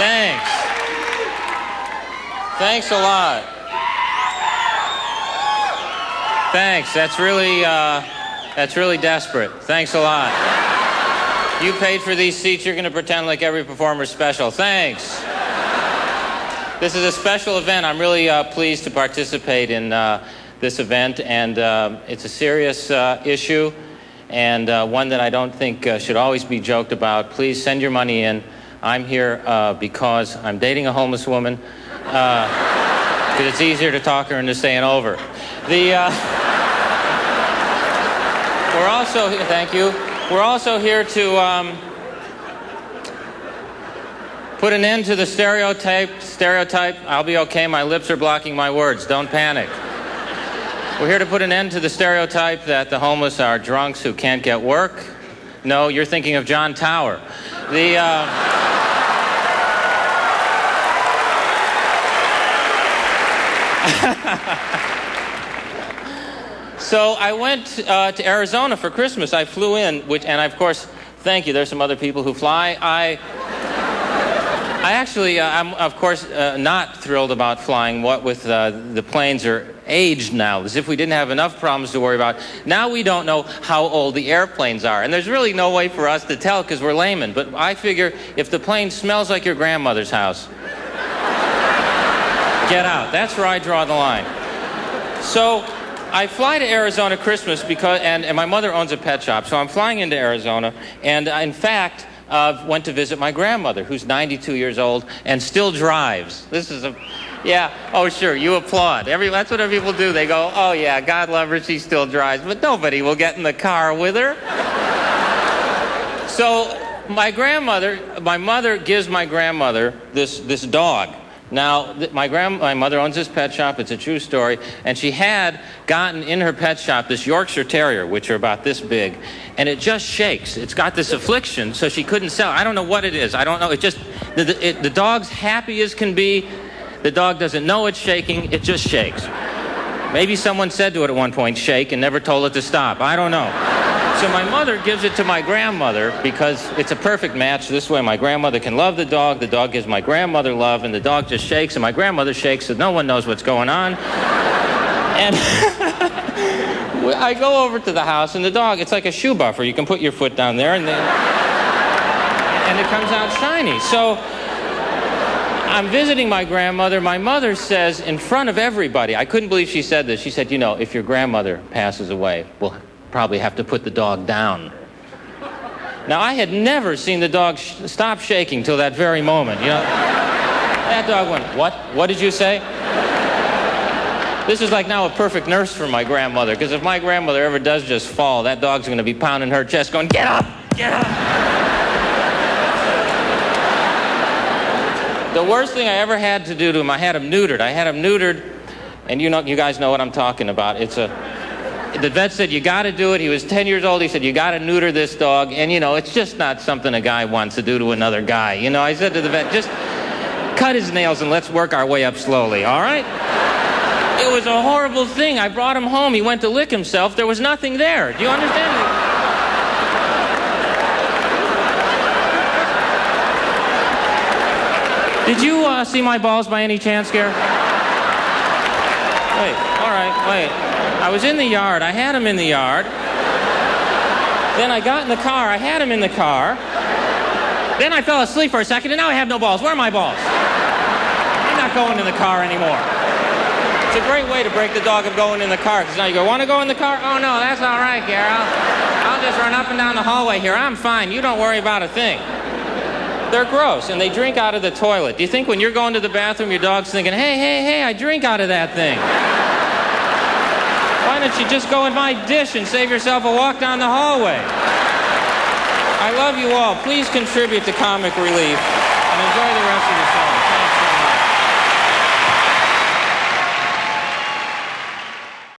Thanks. Thanks a lot. Thanks. That's really desperate. Thanks a lot. You paid for these seats. You're going to pretend like every performer's special. Thanks. This is a special event. I'm really pleased to participate in this event, and it's a serious issue, and one that I don't think should always be joked about. Please send your money in. I'm here because I'm dating a homeless woman, because it's easier to talk her into staying over. We're also here, thank you. We're also here to put an end to the stereotype. I'll be okay, my lips are blocking my words, don't panic. We're here to put an end to the stereotype that the homeless are drunks who can't get work. No, you're thinking of John Tower. So I went to Arizona for Christmas. I flew in, and of course, thank you. There's some other people who fly. I'm of course not thrilled about flying. What with the planes are aged now, as if we didn't have enough problems to worry about. Now we don't know how old the airplanes are, and there's really no way for us to tell because we're laymen. But I figure if the plane smells like your grandmother's house, get out. That's where I draw the line. So I fly to Arizona Christmas because, and my mother owns a pet shop, so I'm flying into Arizona, and in fact, went to visit my grandmother, who's 92 years old and still drives. This is yeah, oh sure, you applaud. That's what people do. They go, oh yeah, God love her, she still drives, but nobody will get in the car with her. So my mother gives my grandmother this dog. Now, my mother owns this pet shop. It's a true story. And she had gotten in her pet shop this Yorkshire Terrier, which are about this big, and it just shakes. It's got this affliction, so she couldn't sell it. I don't know what it is. I don't know. It just, the dog's happy as can be. The dog doesn't know it's shaking. It just shakes. Maybe someone said to it at one point, shake, and never told it to stop. I don't know. So my mother gives it to my grandmother because it's a perfect match. This way my grandmother can love the dog gives my grandmother love, and the dog just shakes, and my grandmother shakes, so no one knows what's going on. And I go over to the house, and the dog, it's like a shoe buffer. You can put your foot down there, and it comes out shiny. So I'm visiting my grandmother. My mother says in front of everybody, I couldn't believe she said this. She said, you know, if your grandmother passes away, we'll probably have to put the dog down. Now, I had never seen the dog stop shaking till that very moment. You know, that dog went, what? What did you say? This is like now a perfect nurse for my grandmother, because if my grandmother ever does just fall, that dog's going to be pounding her chest going, get up, get up. The worst thing I ever had to do to him, I had him neutered, and you guys know what I'm talking about. The vet said, you got to do it. He was 10 years old. He said, you got to neuter this dog. And, you know, it's just not something a guy wants to do to another guy. You know, I said to the vet, just cut his nails and let's work our way up slowly, all right? It was a horrible thing. I brought him home. He went to lick himself. There was nothing there. Do you understand? Did you see my balls by any chance, Garry? Wait, all right, wait. I was in the yard. I had him in the yard. Then I got in the car. I had him in the car. Then I fell asleep for a second, and now I have no balls. Where are my balls? I'm not going in the car anymore. It's a great way to break the dog of going in the car, because now you go, want to go in the car? Oh, no, that's all right, Garry. I'll just run up and down the hallway here. I'm fine. You don't worry about a thing. They're gross, and they drink out of the toilet. Do you think when you're going to the bathroom, your dog's thinking, hey, hey, hey, I drink out of that thing? Why don't you just go in my dish and save yourself a walk down the hallway? I love you all. Please contribute to comic relief and enjoy the rest of the show.